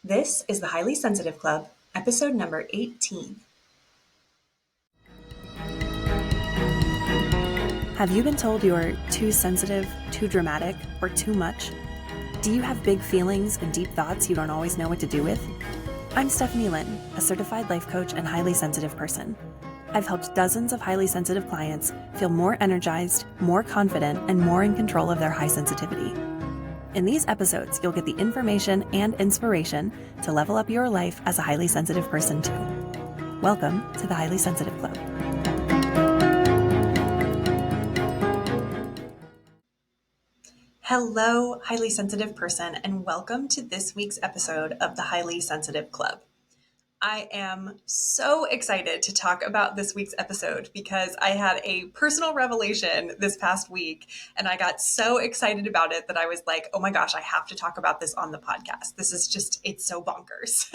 This is the Highly Sensitive Club, episode number 18. Have you been told you're too sensitive, too dramatic, or too much? Do you have big feelings and deep thoughts you don't always know what to do with? I'm Stephanie Lynn, a certified life coach and highly sensitive person. I've helped dozens of highly sensitive clients feel more energized, more confident, and more in control of their high sensitivity. In these episodes, you'll get the information and inspiration to level up your life as a highly sensitive person too. Welcome to the Highly Sensitive Club. Hello, highly sensitive person, and welcome to this week's episode of the Highly Sensitive Club. I am so excited to talk about this week's episode because I had a personal revelation this past week and I got so excited about it that I was like, oh my gosh, I have to talk about this on the podcast. This is just, it's so bonkers.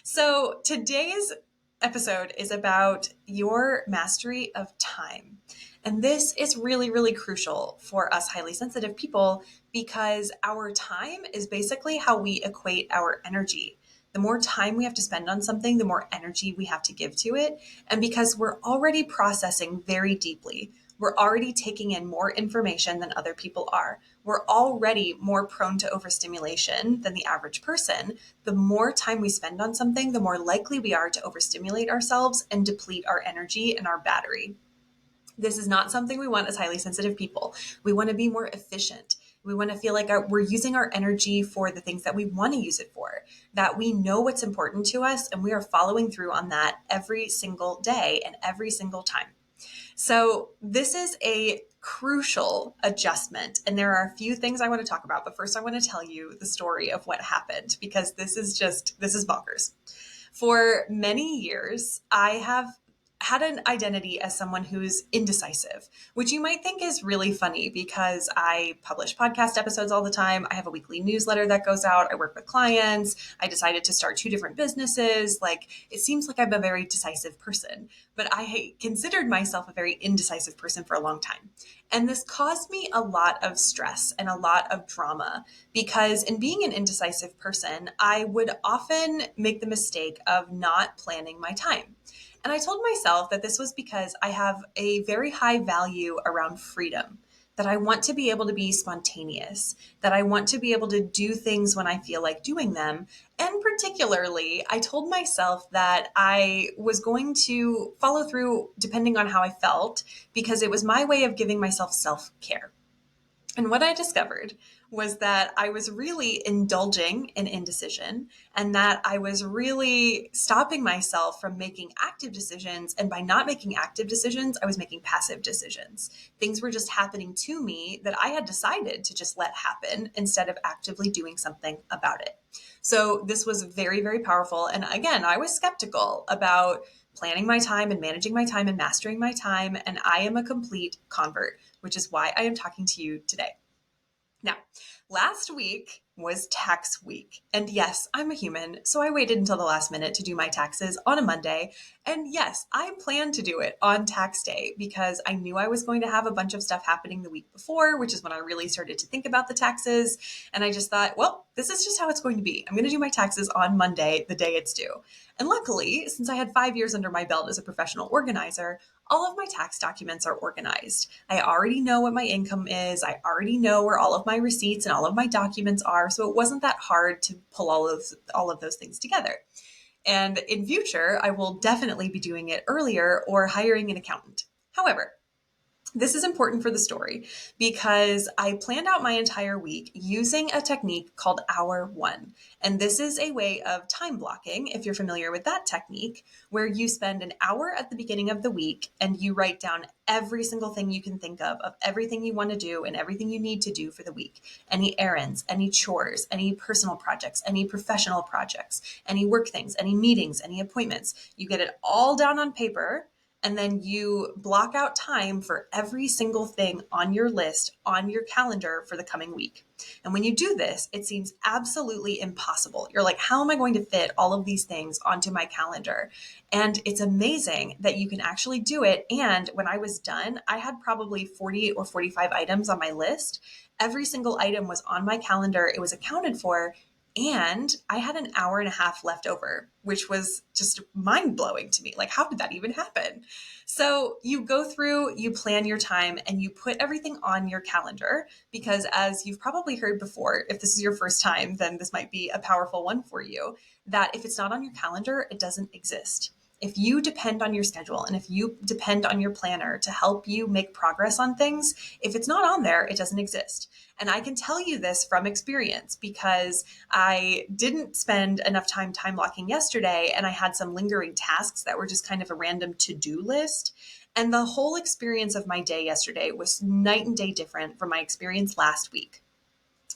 So today's episode is about your mastery of time. And this is really, really crucial for us highly sensitive people because our time is basically how we equate our energy. The more time we have to spend on something, the more energy we have to give to it. And because we're already processing very deeply, we're already taking in more information than other people are. We're already more prone to overstimulation than the average person. The more time we spend on something, the more likely we are to overstimulate ourselves and deplete our energy and our battery. This is not something we want as highly sensitive people. We want to be more efficient. We want to feel like we're using our energy for the things that we want to use it for, that we know what's important to us, and we are following through on that every single day and every single time. So this is a crucial adjustment. And there are a few things I want to talk about. But first, I want to tell you the story of what happened because this is bonkers. For many years, I have had an identity as someone who's indecisive, which you might think is really funny because I publish podcast episodes all the time. I have a weekly newsletter that goes out. I work with clients. I decided to start 2 different businesses. It seems like I'm a very decisive person, but I considered myself a very indecisive person for a long time. And this caused me a lot of stress and a lot of drama because in being an indecisive person, I would often make the mistake of not planning my time. And I told myself that this was because I have a very high value around freedom, that I want to be able to be spontaneous, that I want to be able to do things when I feel like doing them. And particularly, I told myself that I was going to follow through depending on how I felt, because it was my way of giving myself self-care. And what I discovered was that I was really indulging in indecision and that I was really stopping myself from making active decisions. And by not making active decisions, I was making passive decisions. Things were just happening to me that I had decided to just let happen instead of actively doing something about it. So this was very, very powerful. And again, I was skeptical about planning my time and managing my time and mastering my time. And I am a complete convert, which is why I am talking to you today. Now, last week was tax week. And yes, I'm a human, so I waited until the last minute to do my taxes on a Monday. And yes, I planned to do it on tax day because I knew I was going to have a bunch of stuff happening the week before, which is when I really started to think about the taxes. And I just thought, well, this is just how it's going to be. I'm going to do my taxes on Monday, the day it's due. And luckily, since I had 5 years under my belt as a professional organizer, all of my tax documents are organized. I already know what my income is. I already know where all of my receipts and all of my documents are. So it wasn't that hard to pull all of those things together. And in future, I will definitely be doing it earlier or hiring an accountant. However, this is important for the story because I planned out my entire week using a technique called Hour One. And this is a way of time blocking, if you're familiar with that technique, where you spend an hour at the beginning of the week and you write down every single thing you can think of everything you want to do and everything you need to do for the week. Any errands, any chores, any personal projects, any professional projects, any work things, any meetings, any appointments. You get it all down on paper. And then you block out time for every single thing on your list, on your calendar for the coming week. And when you do this, it seems absolutely impossible. You're like, how am I going to fit all of these things onto my calendar? And it's amazing that you can actually do it. And when I was done, I had probably 40 or 45 items on my list. Every single item was on my calendar. It was accounted for. And I had an hour and a half left over, which was just mind blowing to me. Like, how did that even happen? So you go through, you plan your time, and you put everything on your calendar because, as you've probably heard before, if this is your first time, then this might be a powerful one for you, that if it's not on your calendar, it doesn't exist. If you depend on your schedule and if you depend on your planner to help you make progress on things, if it's not on there, it doesn't exist. And I can tell you this from experience because I didn't spend enough time blocking yesterday, and I had some lingering tasks that were just kind of a random to-do list. And the whole experience of my day yesterday was night and day different from my experience last week.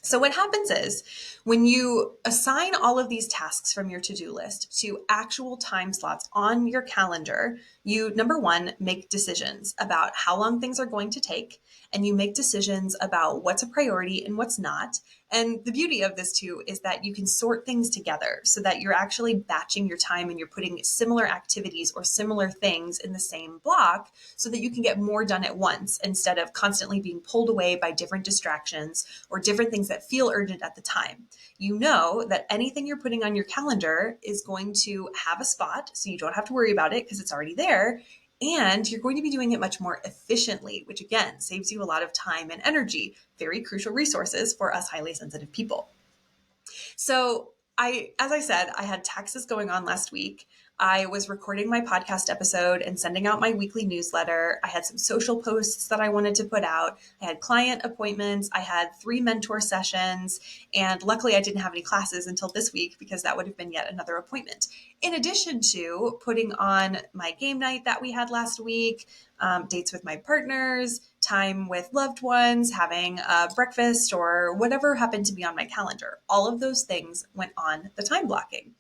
So what happens is when you assign all of these tasks from your to-do list to actual time slots on your calendar, you, number one, make decisions about how long things are going to take, and you make decisions about what's a priority and what's not. And the beauty of this too is that you can sort things together so that you're actually batching your time and you're putting similar activities or similar things in the same block so that you can get more done at once instead of constantly being pulled away by different distractions or different things that feel urgent at the time. You know that anything you're putting on your calendar is going to have a spot, so you don't have to worry about it because it's already there. And you're going to be doing it much more efficiently, which again saves you a lot of time and energy, very crucial resources for us highly sensitive people. So as I said, I had taxes going on last week. I was recording my podcast episode and sending out my weekly newsletter. I had some social posts that I wanted to put out. I had client appointments. I had 3 mentor sessions. And luckily, I didn't have any classes until this week because that would have been yet another appointment. In addition to putting on my game night that we had last week, dates with my partners, time with loved ones, having a breakfast, or whatever happened to be on my calendar. All of those things went on the time blocking.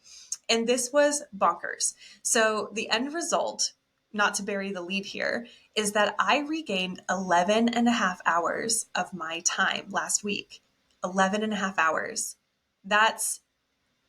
And this was bonkers. So the end result, not to bury the lead here, is that I regained 11 and a half hours of my time last week. 11 and a half hours. That's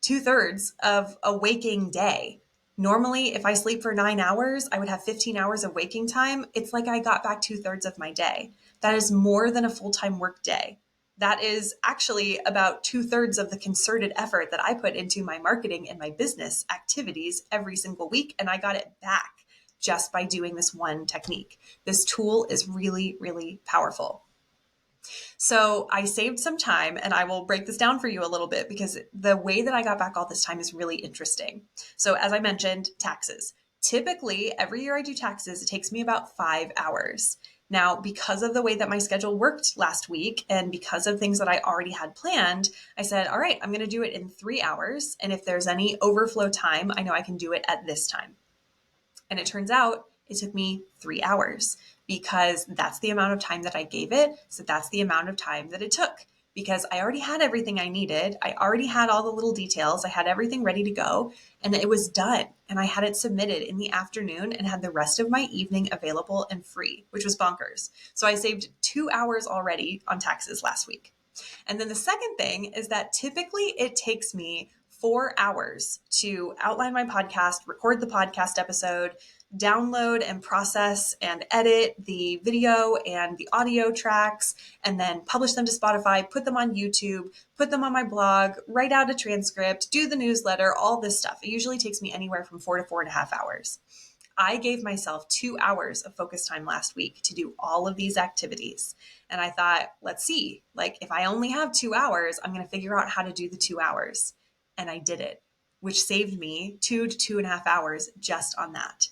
2/3 of a waking day. Normally, if I sleep for 9 hours, I would have 15 hours of waking time. It's like I got back 2/3 of my day. That is more than a full-time work day. That is actually about 2/3 of the concerted effort that I put into my marketing and my business activities every single week. And I got it back just by doing this one technique. This tool is really, really powerful. So I saved some time, and I will break this down for you a little bit because the way that I got back all this time is really interesting. So as I mentioned, taxes. Typically, every year I do taxes, it takes me about 5 hours. Now, because of the way that my schedule worked last week and because of things that I already had planned, I said, all right, I'm going to do it in 3 hours. And if there's any overflow time, I know I can do it at this time. And it turns out it took me 3 hours because that's the amount of time that I gave it. So that's the amount of time that it took because I already had everything I needed. I already had all the little details. I had everything ready to go and it was done. And I had it submitted in the afternoon and had the rest of my evening available and free, which was bonkers. So I saved 2 hours already on taxes last week. And then the second thing is that typically it takes me 4 hours to outline my podcast, record the podcast episode, download and process and edit the video and the audio tracks, and then publish them to Spotify, put them on YouTube, put them on my blog, write out a transcript, do the newsletter, all this stuff. It usually takes me anywhere from 4 to 4.5 hours. I gave myself 2 hours of focus time last week to do all of these activities. And I thought, let's see, like if I only have 2 hours, I'm going to figure out how to do the 2 hours. And I did it, which saved me 2 to 2.5 hours just on that.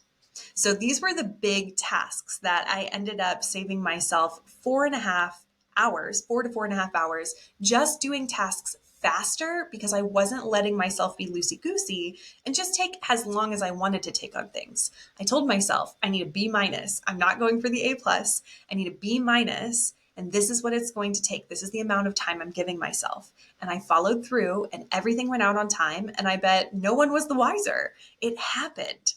So these were the big tasks that I ended up saving myself 4.5 hours, 4 to 4.5 hours, just doing tasks faster because I wasn't letting myself be loosey-goosey and just take as long as I wanted to take on things. I told myself I need a B minus. I'm not going for the A plus. I need a B minus. And this is what it's going to take. This is the amount of time I'm giving myself. And I followed through and everything went out on time. And I bet no one was the wiser. It happened.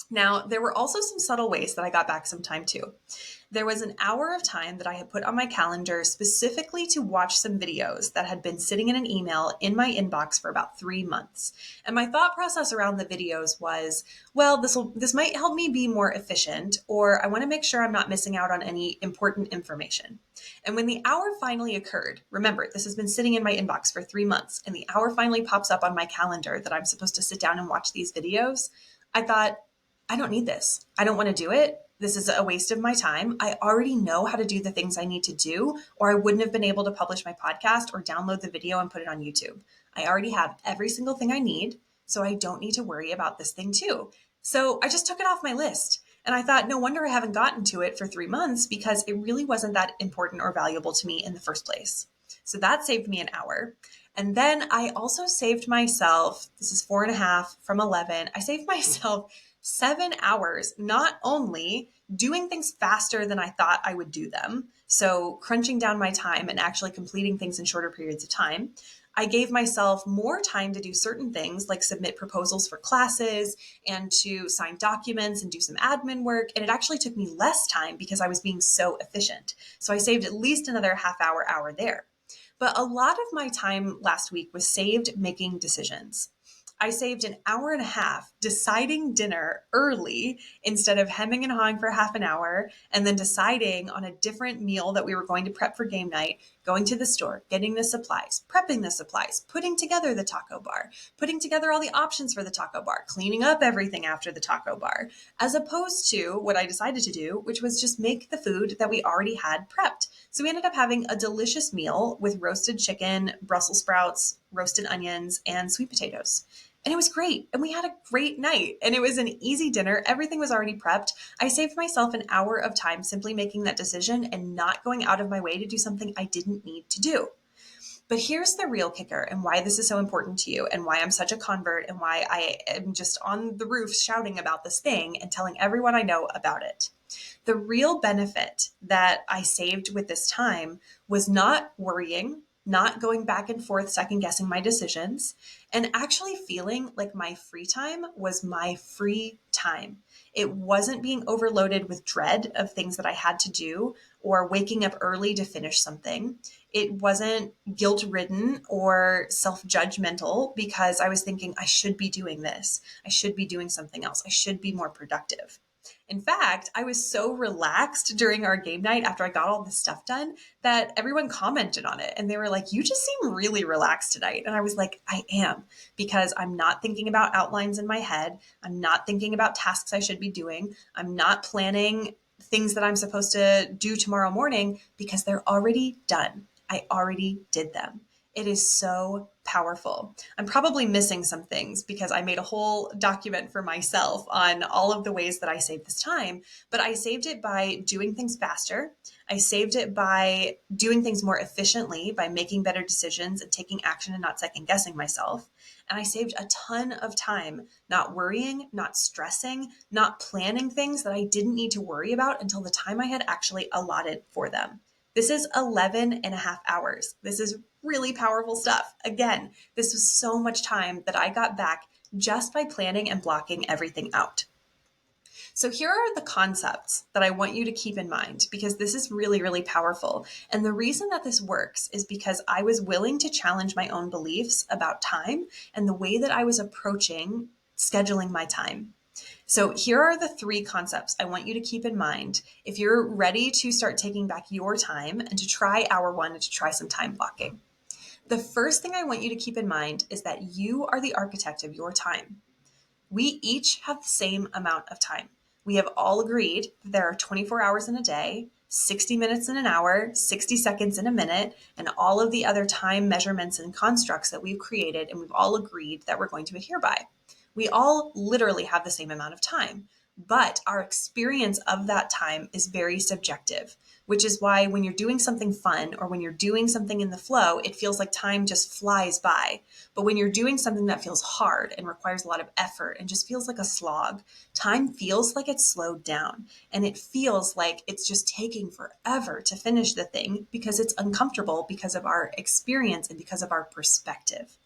Now, there were also some subtle ways that I got back some time too. There was an hour of time that I had put on my calendar specifically to watch some videos that had been sitting in an email in my inbox for about 3 months. And my thought process around the videos was, well, this might help me be more efficient, or I want to make sure I'm not missing out on any important information. And when the hour finally occurred, remember, this has been sitting in my inbox for 3 months, and the hour finally pops up on my calendar that I'm supposed to sit down and watch these videos, I thought, I don't need this. I don't want to do it. This is a waste of my time. I already know how to do the things I need to do, or I wouldn't have been able to publish my podcast or download the video and put it on YouTube. I already have every single thing I need, so I don't need to worry about this thing too. So I just took it off my list. And I thought, no wonder I haven't gotten to it for 3 months because it really wasn't that important or valuable to me in the first place. So that saved me an hour. And then I also saved myself, this is 4.5 from 11, I saved myself 7 hours, not only doing things faster than I thought I would do them, so crunching down my time and actually completing things in shorter periods of time. I gave myself more time to do certain things like submit proposals for classes and to sign documents and do some admin work. And it actually took me less time because I was being so efficient. So I saved at least another half hour there. But a lot of my time last week was saved making decisions. I saved an hour and a half deciding dinner early instead of hemming and hawing for half an hour and then deciding on a different meal that we were going to prep for game night, going to the store, getting the supplies, prepping the supplies, putting together the taco bar, putting together all the options for the taco bar, cleaning up everything after the taco bar, as opposed to what I decided to do, which was just make the food that we already had prepped. So we ended up having a delicious meal with roasted chicken, Brussels sprouts, roasted onions, and sweet potatoes. And it was great. And we had a great night. And it was an easy dinner. Everything was already prepped. I saved myself an hour of time simply making that decision and not going out of my way to do something I didn't need to do. But here's the real kicker and why this is so important to you and why I'm such a convert and why I am just on the roof shouting about this thing and telling everyone I know about it. The real benefit that I saved with this time was not worrying, not going back and forth, second guessing my decisions, and actually feeling like my free time was my free time. It wasn't being overloaded with dread of things that I had to do or waking up early to finish something. It wasn't guilt ridden or self judgmental because I was thinking, I should be doing this. I should be doing something else. I should be more productive. In fact, I was so relaxed during our game night after I got all this stuff done that everyone commented on it and they were like, you just seem really relaxed tonight. And I was like, I am, because I'm not thinking about outlines in my head. I'm not thinking about tasks I should be doing. I'm not planning things that I'm supposed to do tomorrow morning because they're already done. I already did them. It is so powerful. I'm probably missing some things because I made a whole document for myself on all of the ways that I saved this time, but I saved it by doing things faster. I saved it by doing things more efficiently, by making better decisions and taking action and not second guessing myself. And I saved a ton of time not worrying, not stressing, not planning things that I didn't need to worry about until the time I had actually allotted for them. This is 11 and a half hours. This is really powerful stuff. Again, this was so much time that I got back just by planning and blocking everything out. So here are the concepts that I want you to keep in mind because this is really, really powerful. And the reason that this works is because I was willing to challenge my own beliefs about time and the way that I was approaching scheduling my time. So here are the 3 concepts I want you to keep in mind if you're ready to start taking back your time and to try hour 1 and to try some time blocking. The first thing I want you to keep in mind is that you are the architect of your time. We each have the same amount of time. We have all agreed that there are 24 hours in a day, 60 minutes in an hour, 60 seconds in a minute, and all of the other time measurements and constructs that we've created and we've all agreed that we're going to adhere by. We all literally have the same amount of time, but our experience of that time is very subjective, which is why when you're doing something fun or when you're doing something in the flow, it feels like time just flies by. But when you're doing something that feels hard and requires a lot of effort and just feels like a slog, time feels like it's slowed down and it feels like it's just taking forever to finish the thing because it's uncomfortable because of our experience and because of our perspective.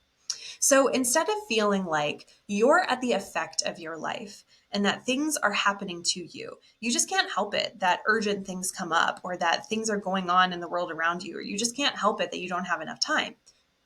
So instead of feeling like you're at the effect of your life and that things are happening to you, you just can't help it that urgent things come up or that things are going on in the world around you, or you just can't help it that you don't have enough time.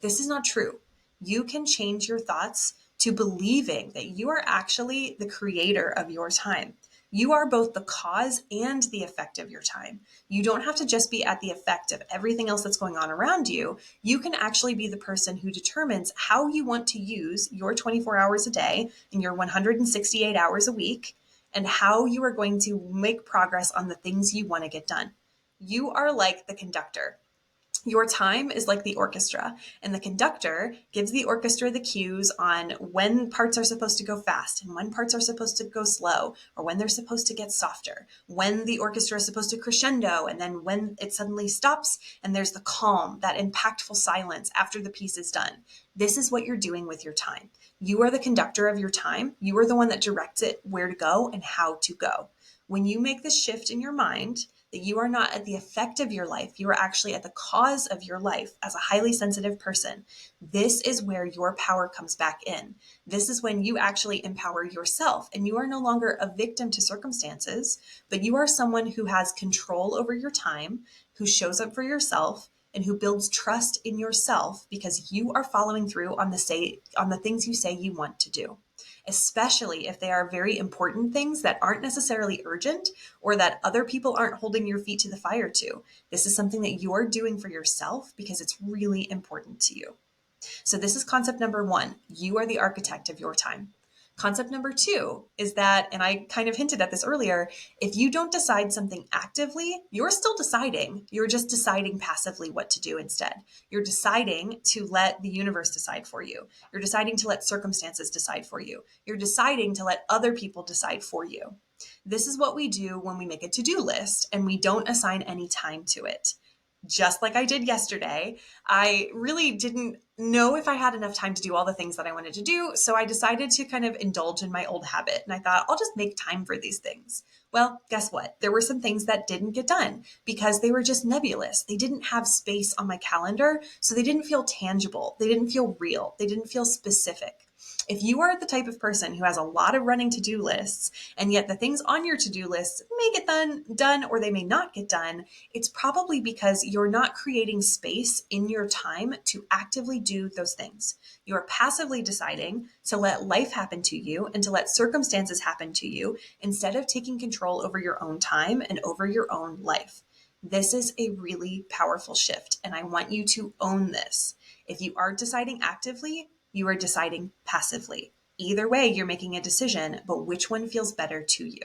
This is not true. You can change your thoughts to believing that you are actually the creator of your time. You are both the cause and the effect of your time. You don't have to just be at the effect of everything else that's going on around you. You can actually be the person who determines how you want to use your 24 hours a day and your 168 hours a week, and how you are going to make progress on the things you want to get done. You are like the conductor. Your time is like the orchestra, and the conductor gives the orchestra the cues on when parts are supposed to go fast and when parts are supposed to go slow, or when they're supposed to get softer, when the orchestra is supposed to crescendo, and then when it suddenly stops and there's the calm, that impactful silence after the piece is done. This is what you're doing with your time. You are the conductor of your time. You are the one that directs it where to go and how to go. When you make this shift in your mind, that you are not at the effect of your life, you are actually at the cause of your life as a highly sensitive person, this is where your power comes back in. This is when you actually empower yourself, and you are no longer a victim to circumstances, but you are someone who has control over your time, who shows up for yourself, and who builds trust in yourself because you are following through on the things you say you want to do, especially if they are very important things that aren't necessarily urgent or that other people aren't holding your feet to the fire to. This is something that you're doing for yourself because it's really important to you. So this is concept number one. You are the architect of your time. Concept number two is that, and I kind of hinted at this earlier, if you don't decide something actively, you're still deciding. You're just deciding passively what to do instead. You're deciding to let the universe decide for you. You're deciding to let circumstances decide for you. You're deciding to let other people decide for you. This is what we do when we make a to-do list and we don't assign any time to it. Just like I did yesterday, I really didn't know if I had enough time to do all the things that I wanted to do. So I decided to kind of indulge in my old habit. And I thought, I'll just make time for these things. Well, guess what? There were some things that didn't get done because they were just nebulous. They didn't have space on my calendar. So they didn't feel tangible. They didn't feel real. They didn't feel specific. If you are the type of person who has a lot of running to-do lists, and yet the things on your to-do list may get done, or they may not get done, it's probably because you're not creating space in your time to actively do those things. You're passively deciding to let life happen to you and to let circumstances happen to you instead of taking control over your own time and over your own life. This is a really powerful shift, and I want you to own this. If you aren't deciding actively, you are deciding passively. Either way, you're making a decision, but which one feels better to you?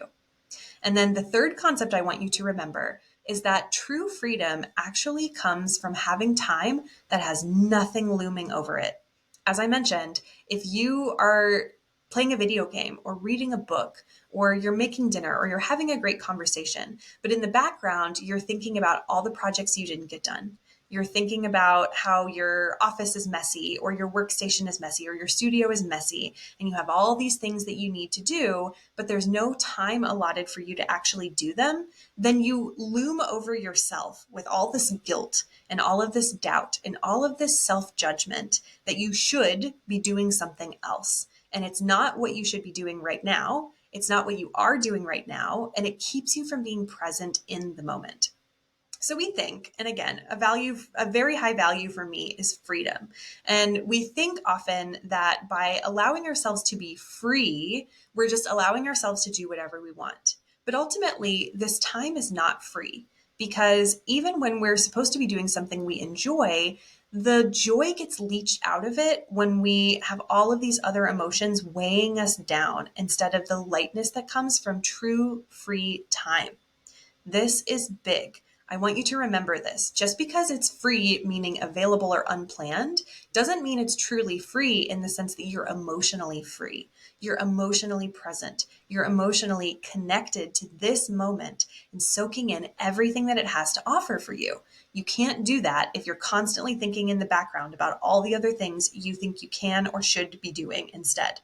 And then the third concept I want you to remember is that true freedom actually comes from having time that has nothing looming over it. As I mentioned, if you are playing a video game or reading a book or you're making dinner or you're having a great conversation, but in the background, you're thinking about all the projects you didn't get done. You're thinking about how your office is messy or your workstation is messy or your studio is messy, and you have all these things that you need to do, but there's no time allotted for you to actually do them, then you loom over yourself with all this guilt and all of this doubt and all of this self-judgment that you should be doing something else. And it's not what you should be doing right now. It's not what you are doing right now. And it keeps you from being present in the moment. So we think, and again, a very high value for me is freedom. And we think often that by allowing ourselves to be free, we're just allowing ourselves to do whatever we want. But ultimately, this time is not free, because even when we're supposed to be doing something we enjoy, the joy gets leached out of it when we have all of these other emotions weighing us down instead of the lightness that comes from true free time. This is big. I want you to remember this. Just because it's free, meaning available or unplanned, doesn't mean it's truly free in the sense that you're emotionally free. You're emotionally present. You're emotionally connected to this moment and soaking in everything that it has to offer for you. You can't do that if you're constantly thinking in the background about all the other things you think you can or should be doing instead.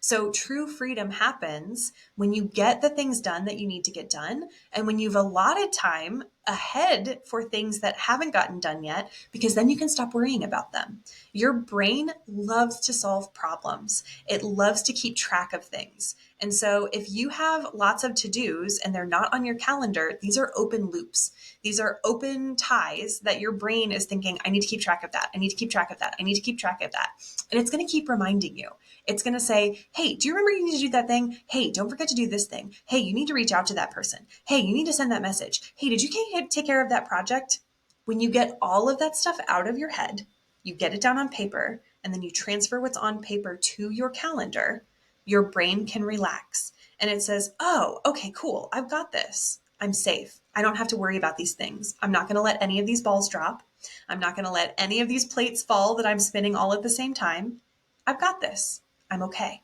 So true freedom happens when you get the things done that you need to get done, and when you've allotted time ahead for things that haven't gotten done yet, because then you can stop worrying about them. Your brain loves to solve problems. It loves to keep track of things. And so if you have lots of to-dos and they're not on your calendar, these are open loops. These are open ties that your brain is thinking, I need to keep track of that. I need to keep track of that. I need to keep track of that. And it's going to keep reminding you. It's going to say, hey, do you remember you need to do that thing? Hey, don't forget to do this thing. Hey, you need to reach out to that person. Hey, you need to send that message. Hey, did you take care of that project? When you get all of that stuff out of your head, you get it down on paper, and then you transfer what's on paper to your calendar, your brain can relax. And it says, oh, okay, cool. I've got this. I'm safe. I don't have to worry about these things. I'm not going to let any of these balls drop. I'm not going to let any of these plates fall that I'm spinning all at the same time. I've got this. I'm okay.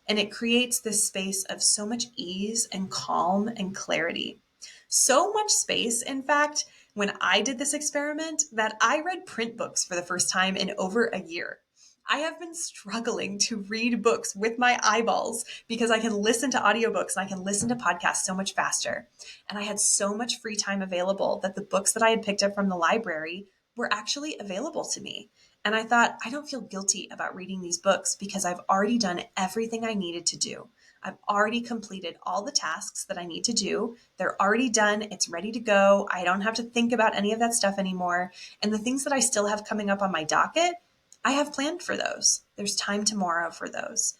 And it creates this space of so much ease and calm and clarity. So much space, in fact, when I did this experiment, that I read print books for the first time in over a year. I have been struggling to read books with my eyeballs because I can listen to audiobooks and I can listen to podcasts so much faster. And I had so much free time available that the books that I had picked up from the library were actually available to me. And I thought, I don't feel guilty about reading these books because I've already done everything I needed to do. I've already completed all the tasks that I need to do. They're already done. It's ready to go. I don't have to think about any of that stuff anymore. And the things that I still have coming up on my docket, I have planned for those. There's time tomorrow for those.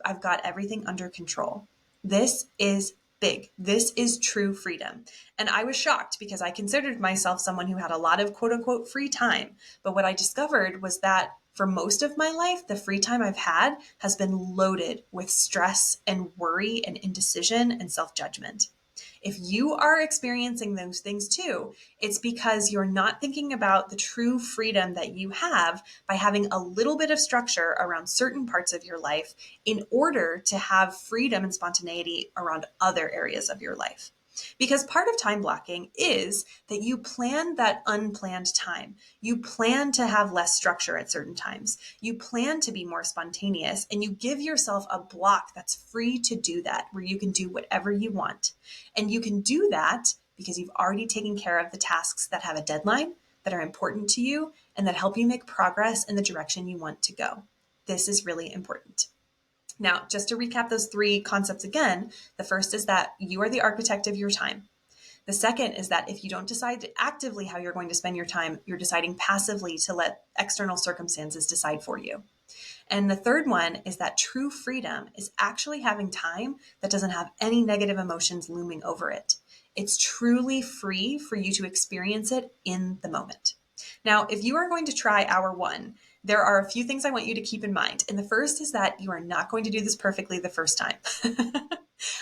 I've got everything under control. This is big. This is true freedom. And I was shocked because I considered myself someone who had a lot of quote unquote free time. But what I discovered was that for most of my life, the free time I've had has been loaded with stress and worry and indecision and self-judgment. If you are experiencing those things too, it's because you're not thinking about the true freedom that you have by having a little bit of structure around certain parts of your life in order to have freedom and spontaneity around other areas of your life. Because part of time blocking is that you plan that unplanned time. You plan to have less structure at certain times. You plan to be more spontaneous, and you give yourself a block that's free to do that, where you can do whatever you want. And you can do that because you've already taken care of the tasks that have a deadline, that are important to you, and that help you make progress in the direction you want to go. This is really important. Now, just to recap those three concepts again, the first is that you are the architect of your time. The second is that if you don't decide actively how you're going to spend your time, you're deciding passively to let external circumstances decide for you. And the third one is that true freedom is actually having time that doesn't have any negative emotions looming over it. It's truly free for you to experience it in the moment. Now, if you are going to try hour one, there are a few things I want you to keep in mind. And the first is that you are not going to do this perfectly the first time.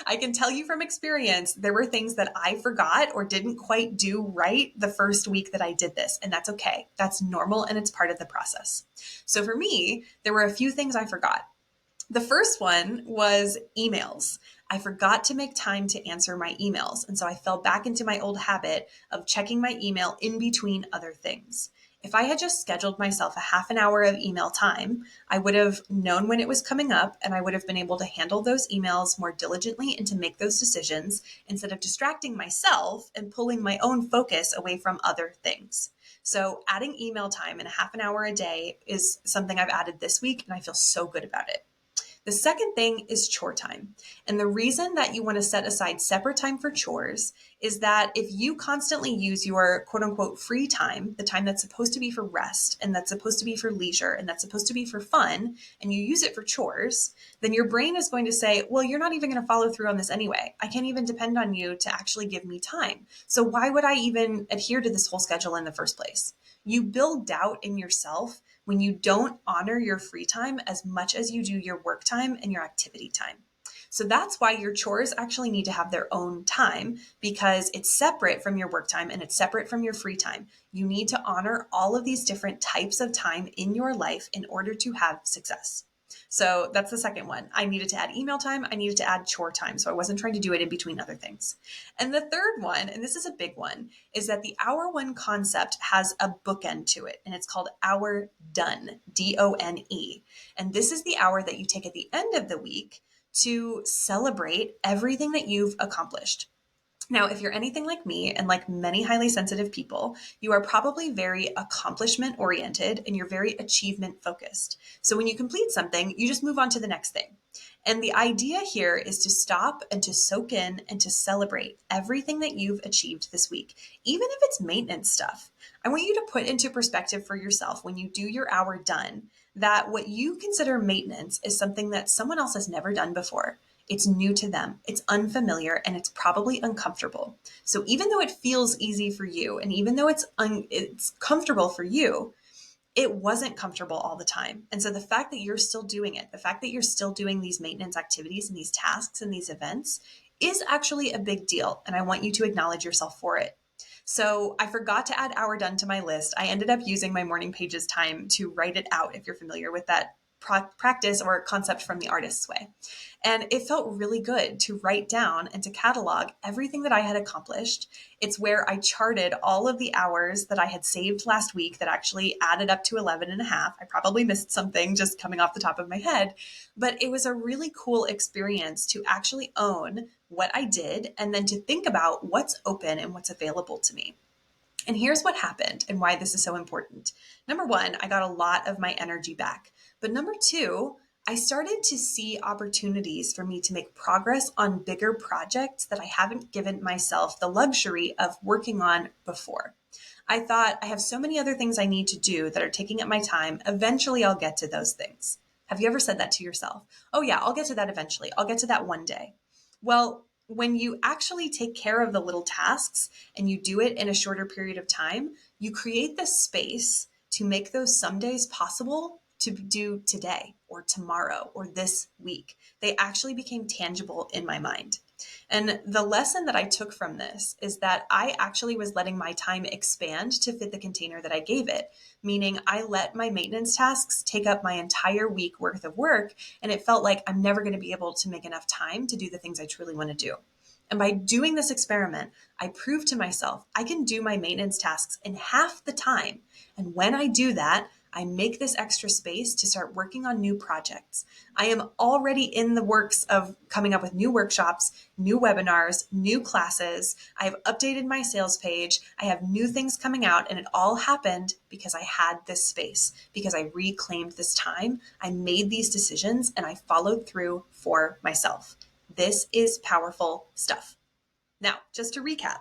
I can tell you from experience, there were things that I forgot or didn't quite do right the first week that I did this. And that's okay. That's normal and it's part of the process. So for me, there were a few things I forgot. The first one was emails. I forgot to make time to answer my emails. And so I fell back into my old habit of checking my email in between other things. If I had just scheduled myself a half an hour of email time, I would have known when it was coming up and I would have been able to handle those emails more diligently and to make those decisions instead of distracting myself and pulling my own focus away from other things. So adding email time in a half an hour a day is something I've added this week and I feel so good about it. The second thing is chore time. And the reason that you want to set aside separate time for chores is that if you constantly use your quote unquote free time, the time that's supposed to be for rest and that's supposed to be for leisure and that's supposed to be for fun, and you use it for chores, then your brain is going to say, well, you're not even going to follow through on this anyway. I can't even depend on you to actually give me time. So why would I even adhere to this whole schedule in the first place? You build doubt in yourself when you don't honor your free time as much as you do your work time and your activity time. So that's why your chores actually need to have their own time, because it's separate from your work time and it's separate from your free time. You need to honor all of these different types of time in your life in order to have success. So that's the second one. I needed to add email time. I needed to add chore time. So I wasn't trying to do it in between other things. And the third one, and this is a big one, is that the hour one concept has a bookend to it. And it's called hour done, DONE. And this is the hour that you take at the end of the week to celebrate everything that you've accomplished. Now, if you're anything like me and like many highly sensitive people, you are probably very accomplishment oriented and you're very achievement focused. So when you complete something, you just move on to the next thing. And the idea here is to stop and to soak in and to celebrate everything that you've achieved this week, even if it's maintenance stuff. I want you to put into perspective for yourself when you do your hour done that what you consider maintenance is something that someone else has never done before. It's new to them, it's unfamiliar, and it's probably uncomfortable. So even though it feels easy for you, and even though it's comfortable for you, it wasn't comfortable all the time. And so the fact that you're still doing it, the fact that you're still doing these maintenance activities and these tasks and these events is actually a big deal. And I want you to acknowledge yourself for it. So I forgot to add hour done to my list. I ended up using my morning pages time to write it out, if you're familiar with that practice or concept from the artist's way. And it felt really good to write down and to catalog everything that I had accomplished. It's where I charted all of the hours that I had saved last week that actually added up to 11 and a half. I probably missed something just coming off the top of my head, but it was a really cool experience to actually own what I did and then to think about what's open and what's available to me. And here's what happened and why this is so important. Number one, I got a lot of my energy back. But number two, I started to see opportunities for me to make progress on bigger projects that I haven't given myself the luxury of working on before. I thought I have so many other things I need to do that are taking up my time. Eventually, I'll get to those things. Have you ever said that to yourself? Oh, yeah, I'll get to that eventually. I'll get to that one day. Well, when you actually take care of the little tasks and you do it in a shorter period of time, you create the space to make those some days possible to do today or tomorrow or this week. They actually became tangible in my mind. And the lesson that I took from this is that I actually was letting my time expand to fit the container that I gave it, meaning I let my maintenance tasks take up my entire week worth of work. And it felt like I'm never going to be able to make enough time to do the things I truly want to do. And by doing this experiment, I proved to myself I can do my maintenance tasks in half the time. And when I do that, I make this extra space to start working on new projects. I am already in the works of coming up with new workshops, new webinars, new classes. I have updated my sales page. I have new things coming out, and it all happened because I had this space, because I reclaimed this time. I made these decisions and I followed through for myself. This is powerful stuff. Now, just to recap,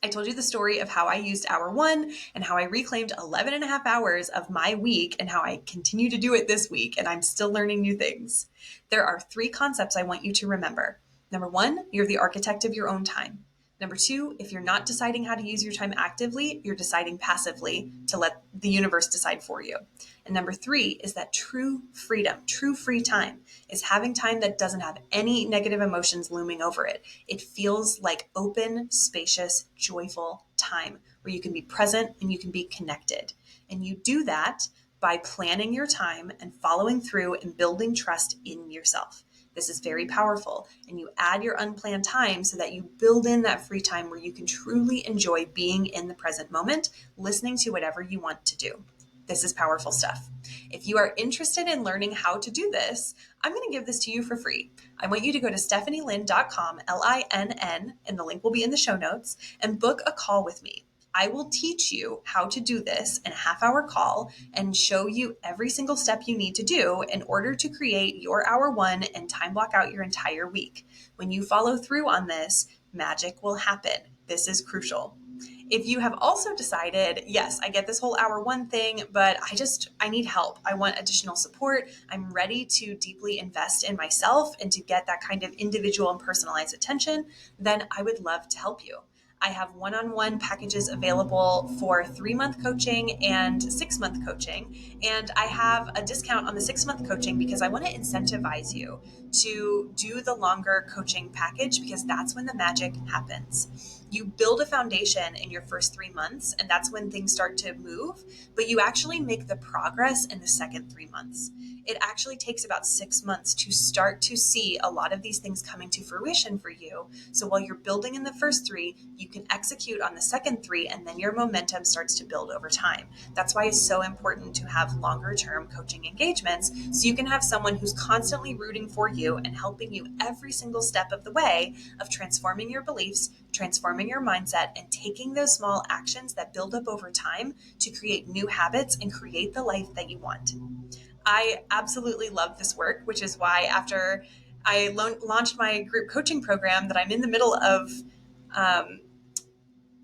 I told you the story of how I used hour one and how I reclaimed 11 and a half hours of my week and how I continue to do it this week, and I'm still learning new things. There are three concepts I want you to remember. Number one, you're the architect of your own time. Number two, if you're not deciding how to use your time actively, you're deciding passively to let the universe decide for you. And number three is that true freedom, true free time is having time that doesn't have any negative emotions looming over it. It feels like open, spacious, joyful time where you can be present and you can be connected. And you do that by planning your time and following through and building trust in yourself. This is very powerful. And you add your unplanned time so that you build in that free time where you can truly enjoy being in the present moment, listening to whatever you want to do. This is powerful stuff. If you are interested in learning how to do this, I'm going to give this to you for free. I want you to go to stephanielynn.com, LINN, and the link will be in the show notes, and book a call with me. I will teach you how to do this in a half-hour call and show you every single step you need to do in order to create your hour one and time block out your entire week. When you follow through on this, magic will happen. This is crucial. If you have also decided, yes, I get this whole hour one thing, but I need help. I want additional support. I'm ready to deeply invest in myself and to get that kind of individual and personalized attention, then I would love to help you. I have one-on-one packages available for 3-month coaching and 6-month coaching. And I have a discount on the 6-month coaching because I want to incentivize you to do the longer coaching package because that's when the magic happens. You build a foundation in your first 3 months, and that's when things start to move, but you actually make the progress in the second 3 months. It actually takes about 6 months to start to see a lot of these things coming to fruition for you. So while you're building in the first 3, you can execute on the second 3, and then your momentum starts to build over time. That's why it's so important to have longer term coaching engagements so you can have someone who's constantly rooting for you and helping you every single step of the way of transforming your beliefs, transforming your mindset, and taking those small actions that build up over time to create new habits and create the life that you want. I absolutely love this work, which is why after I launched my group coaching program that I'm in the middle of um,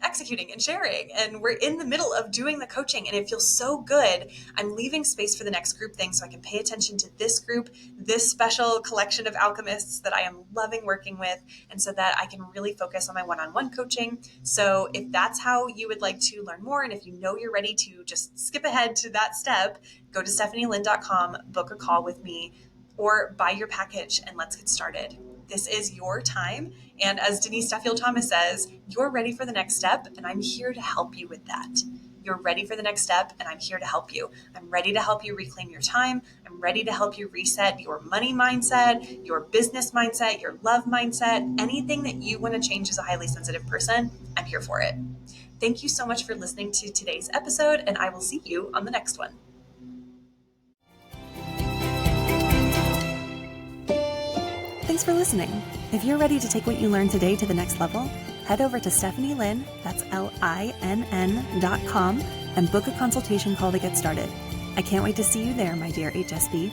executing and sharing, and we're in the middle of doing the coaching, and it feels so good. I'm leaving space for the next group thing so I can pay attention to this group, this special collection of alchemists that I am loving working with, and so that I can really focus on my one-on-one coaching. So if that's how you would like to learn more, and if you know you're ready to just skip ahead to that step, go to stephanielynn.com, book a call with me, or buy your package, and let's get started. This is your time. And as Denise Duffield Thomas says, you're ready for the next step, and I'm here to help you with that. You're ready for the next step, and I'm here to help you. I'm ready to help you reclaim your time. I'm ready to help you reset your money mindset, your business mindset, your love mindset, anything that you want to change as a highly sensitive person. I'm here for it. Thank you so much for listening to today's episode, and I will see you on the next one. Thanks for listening. If you're ready to take what you learned today to the next level, head over to stephanielynn, that's LINN.com, and book a consultation call to get started. I can't wait to see you there, my dear HSP.